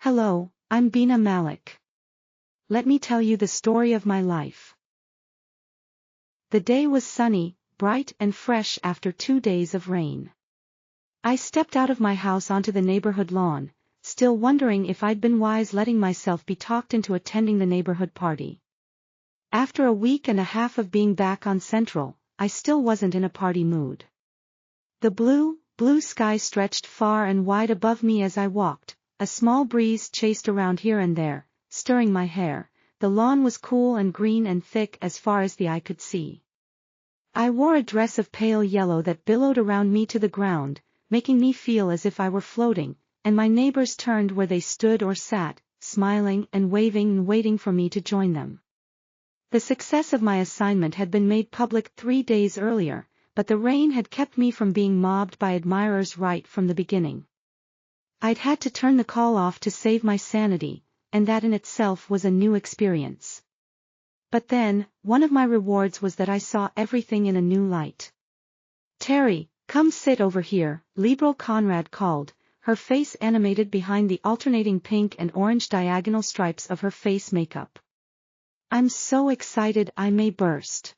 Hello, I'm Beena Mallik. Let me tell you the story of my life. The day was sunny, bright and fresh after 2 days of rain. I stepped out of my house onto the neighborhood lawn, still wondering if I'd been wise letting myself be talked into attending the neighborhood party. After a week and a half of being back on Central, I still wasn't in a party mood. The blue sky stretched far and wide above me as I walked. A small breeze chased around here and there, stirring my hair. The lawn was cool and green and thick as far as the eye could see. I wore a dress of pale yellow that billowed around me to the ground, making me feel as if I were floating, and my neighbors turned where they stood or sat, smiling and waiting for me to join them. The success of my assignment had been made public 3 days earlier, but the rain had kept me from being mobbed by admirers right from the beginning. I'd had to turn the call off to save my sanity, and that in itself was a new experience. But then, one of my rewards was that I saw everything in a new light. "Terry, come sit over here," Liberal Conrad called, her face animated behind the alternating pink and orange diagonal stripes of her face makeup. "I'm so excited I may burst."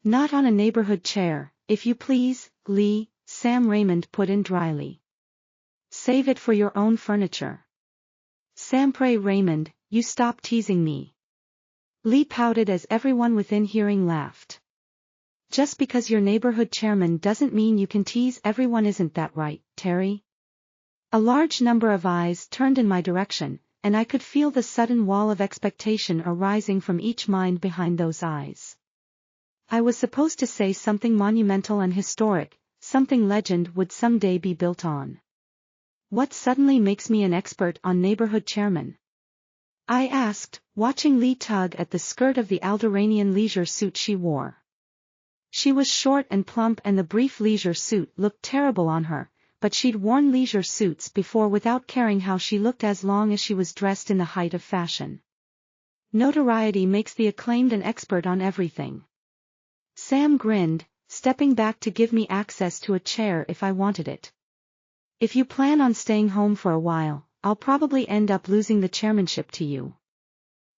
"Not on a neighborhood chair, if you please, Lee," Sam Raymond put in dryly. "Save it for your own furniture." "Sampray Raymond, you stop teasing me." Lee pouted as everyone within hearing laughed. "Just because you're neighborhood chairman doesn't mean you can tease everyone, isn't that right, Terry?" A large number of eyes turned in my direction, and I could feel the sudden wall of expectation arising from each mind behind those eyes. I was supposed to say something monumental and historic, something legend would someday be built on. What suddenly makes me an expert on neighborhood chairman? I asked, watching Lee tug at the skirt of the Alderanian leisure suit she wore. She was short and plump and the brief leisure suit looked terrible on her, but she'd worn leisure suits before without caring how she looked as long as she was dressed in the height of fashion. Notoriety makes the acclaimed an expert on everything. Sam grinned, stepping back to give me access to a chair if I wanted it. "If you plan on staying home for a while, I'll probably end up losing the chairmanship to you."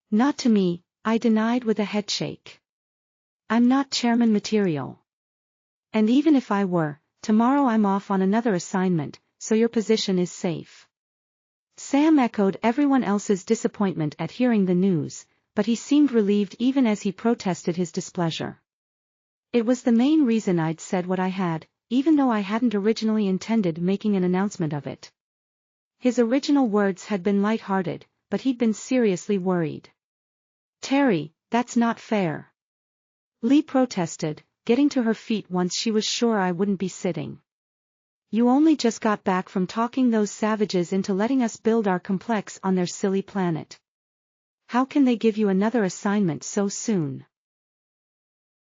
"Not to me," I denied with a headshake. "I'm not chairman material. And even if I were, tomorrow I'm off on another assignment, so your position is safe." Sam echoed everyone else's disappointment at hearing the news, but he seemed relieved even as he protested his displeasure. It was the main reason I'd said what I had, even though I hadn't originally intended making an announcement of it. His original words had been light-hearted, but he'd been seriously worried. "Terry, that's not fair." Lee protested, getting to her feet once she was sure I wouldn't be sitting. "You only just got back from talking those savages into letting us build our complex on their silly planet. How can they give you another assignment so soon?"